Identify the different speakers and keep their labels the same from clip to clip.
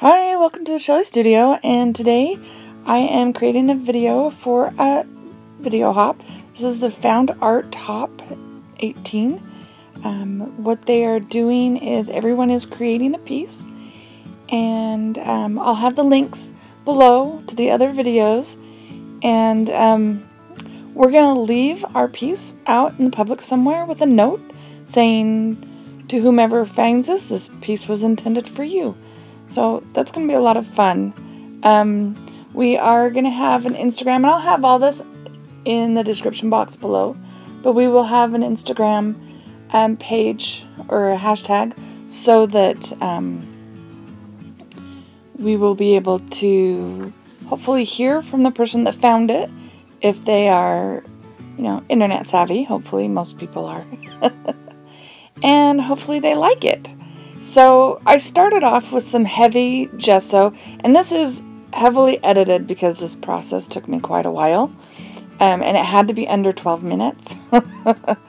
Speaker 1: Hi, welcome to the Shelley Studio, and today I am creating a video for a video hop. This is the Found Art Hop 18. What they are doing is everyone is creating a piece, and I'll have the links below to the other videos, and we're going to leave our piece out in the public somewhere with a note saying, to whomever finds this piece was intended for you. So that's going to be a lot of fun. We are going to have an Instagram, and I'll have all this in the description box below, but we will have an Instagram page or a hashtag so that we will be able to hopefully hear from the person that found it if they are, internet savvy. Hopefully most people are. And hopefully they like it. So I started off with some heavy gesso, and this is heavily edited because this process took me quite a while, and it had to be under 12 minutes. But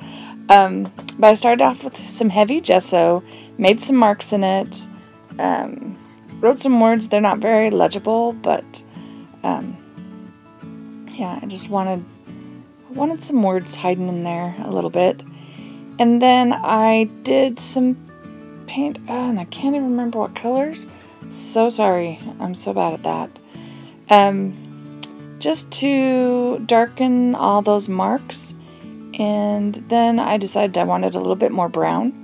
Speaker 1: I started off with some heavy gesso, made some marks in it, wrote some words. They're not very legible, but yeah, I just wanted some words hiding in there a little bit. And then I did some paint, and I can't even remember what colors. So sorry, I'm so bad at that. Just to darken all those marks, and then I decided I wanted a little bit more brown,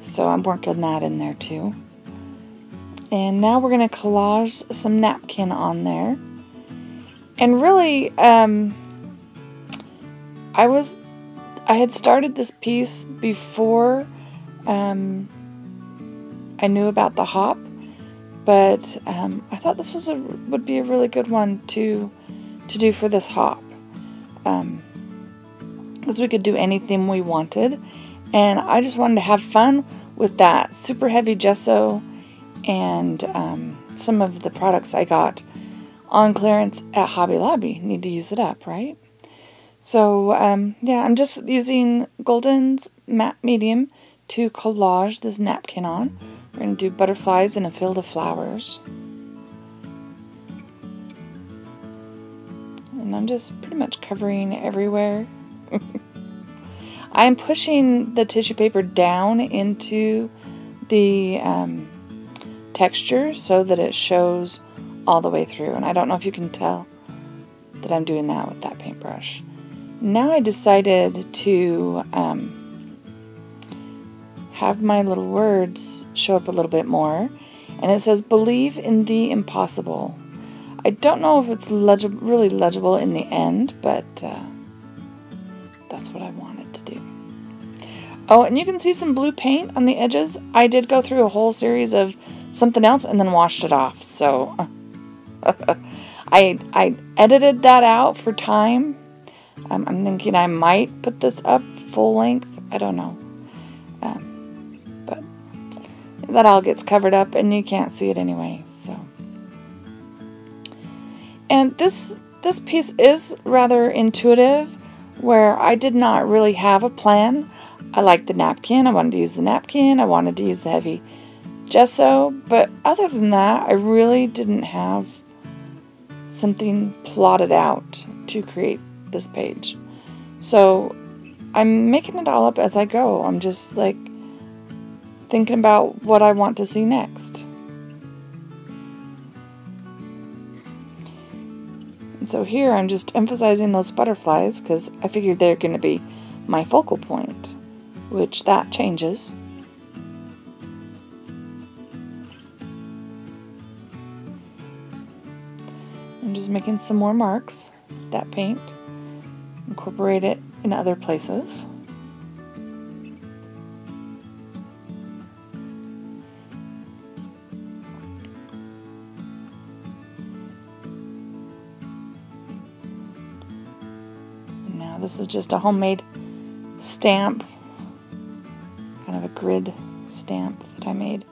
Speaker 1: so I'm working that in there too. And now we're going to collage some napkin on there. And really, I had started this piece before I knew about the hop, but I thought this would be a really good one to do for this hop, because we could do anything we wanted, and I just wanted to have fun with that super heavy gesso and some of the products I got on clearance at Hobby Lobby. Need to use it up, right? So, yeah, I'm just using Golden's matte medium to collage this napkin on. We're going to do butterflies and a field of flowers. And I'm just pretty much covering everywhere. I'm pushing the tissue paper down into the texture so that it shows all the way through. And I don't know if you can tell that I'm doing that with that paintbrush. Now I decided to have my little words show up a little bit more, and it says, "Believe in the impossible." I don't know if it's really legible in the end, but that's what I wanted to do. Oh, and you can see some blue paint on the edges. I did go through a whole series of something else and then washed it off, so I edited that out for time. I'm thinking I might put this up full length. I don't know. But that all gets covered up and you can't see it anyway. So, and this piece is rather intuitive, where I did not really have a plan. I liked the napkin. I wanted to use the napkin. I wanted to use the heavy gesso. But other than that, I really didn't have something plotted out to create this page. So I'm making it all up as I go. I'm just like thinking about what I want to see next. And so here I'm just emphasizing those butterflies because I figured they're going to be my focal point, which that changes. I'm just making some more marks with that paint. Incorporate it in other places. Now this is just a homemade stamp, kind of a grid stamp that I made.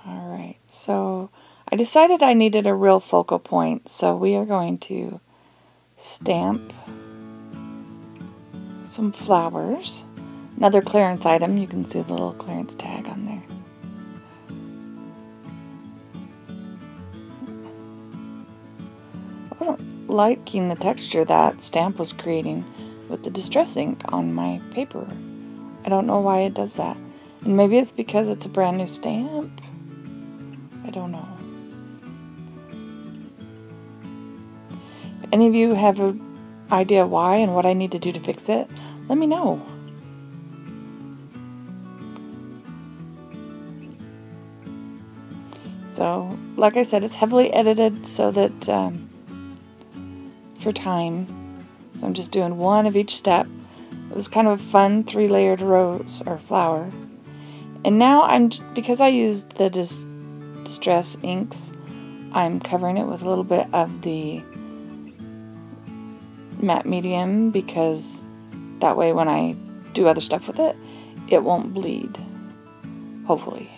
Speaker 1: Alright, so I decided I needed a real focal point, so we are going to stamp some flowers. Another clearance item. You can see the little clearance tag on there. liking the texture that stamp was creating with the distress ink on my paper. I don't know why it does that. And maybe it's because it's a brand new stamp. I don't know. If any of you have an idea why and what I need to do to fix it, let me know. So, like I said, it's heavily edited so that for time. So I'm just doing one of each step. It was kind of a fun 3-layered rose or flower. And now because I used the distress inks, I'm covering it with a little bit of the matte medium, because that way when I do other stuff with it, it won't bleed, hopefully.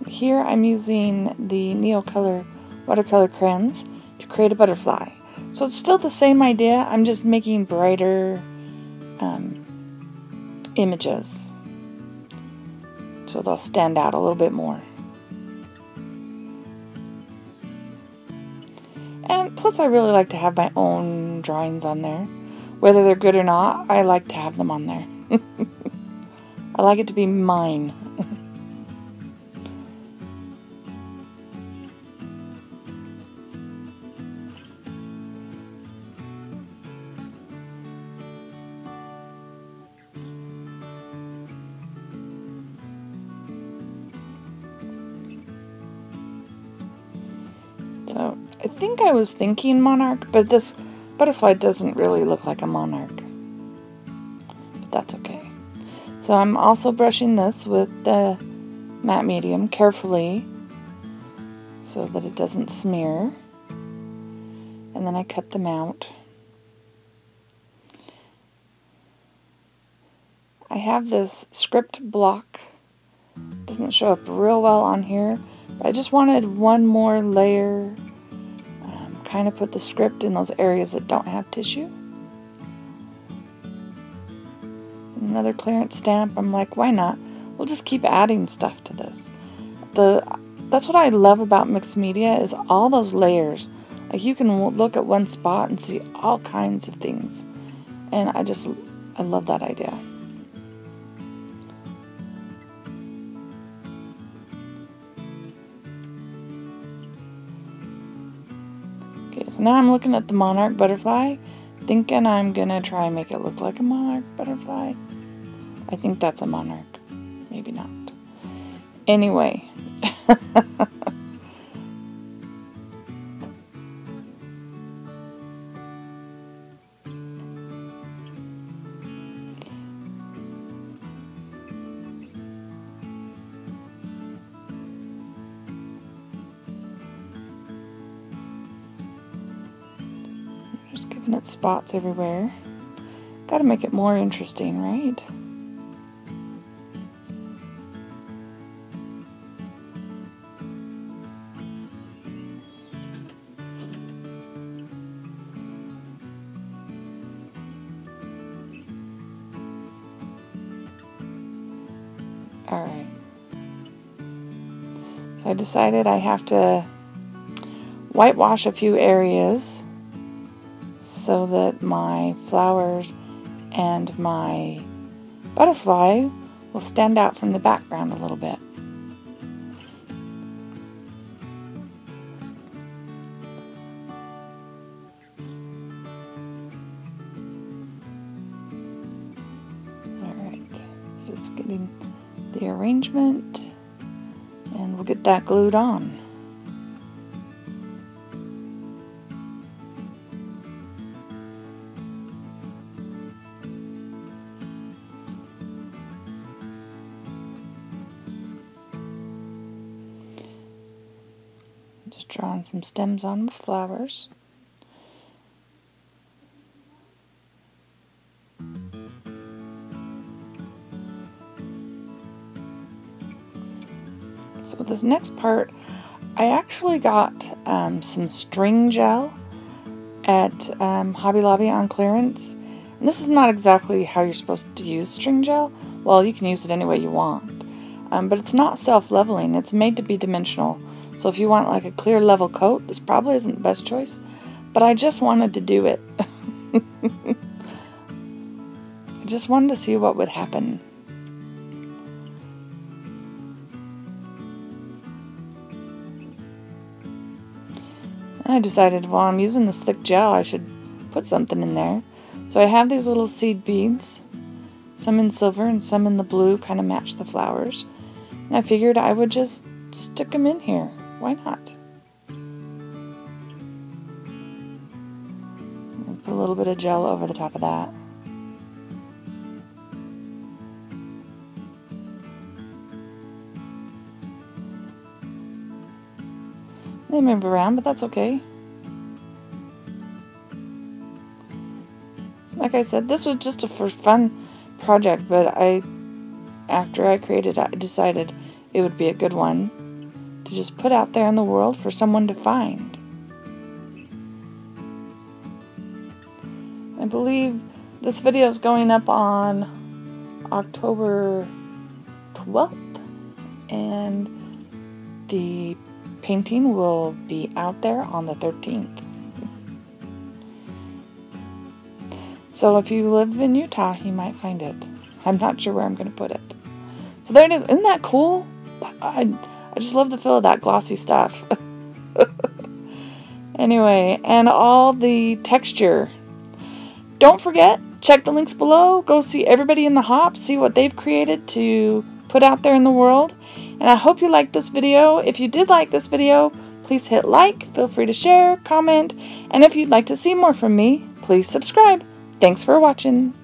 Speaker 1: Here I'm using the Neocolor watercolor crayons to create a butterfly. So it's still the same idea, I'm just making brighter images so they'll stand out a little bit more. And plus I really like to have my own drawings on there. Whether they're good or not, I like to have them on there. I like it to be mine. So, I think I was thinking monarch, but this butterfly doesn't really look like a monarch. But that's okay. So I'm also brushing this with the matte medium carefully so that it doesn't smear. And then I cut them out. I have this script block. Doesn't show up real well on here. I just wanted one more layer, kind of put the script in those areas that don't have tissue. Another clearance stamp, I'm like, why not? We'll just keep adding stuff to this. That's what I love about mixed media, is all those layers. Like, you can look at one spot and see all kinds of things. And I love that idea. So now I'm looking at the monarch butterfly, thinking I'm gonna try and make it look like a monarch butterfly. I think that's a monarch. Maybe not. Anyway. Just giving it spots everywhere. Gotta make it more interesting, right? Alright. So I decided I have to whitewash a few areas so that my flowers and my butterfly will stand out from the background a little bit. Alright, just getting the arrangement, and we'll get that glued on. Just drawing some stems on with flowers. So this next part, I actually got some string gel at Hobby Lobby on clearance. And this is not exactly how you're supposed to use string gel. Well, you can use it any way you want. But it's not self-leveling. It's made to be dimensional. So if you want like a clear level coat, this probably isn't the best choice, but I just wanted to do it. I just wanted to see what would happen. I decided while I'm using this thick gel, I should put something in there. So I have these little seed beads, some in silver and some in the blue, kind of match the flowers. And I figured I would just stick them in here. Why not? And put a little bit of gel over the top of that. They move around, but that's okay. Like I said, this was just a for fun project, but after I created it, I decided it would be a good one to just put out there in the world for someone to find. I believe this video is going up on October 12th, and the painting will be out there on the 13th. So if you live in Utah, you might find it. I'm not sure where I'm going to put it. So there it is. Isn't that cool? I just love the feel of that glossy stuff. Anyway, and all the texture. Don't forget, check the links below. Go see everybody in the hop. See what they've created to put out there in the world. And I hope you liked this video. If you did like this video, please hit like. Feel free to share, comment. And if you'd like to see more from me, please subscribe. Thanks for watching.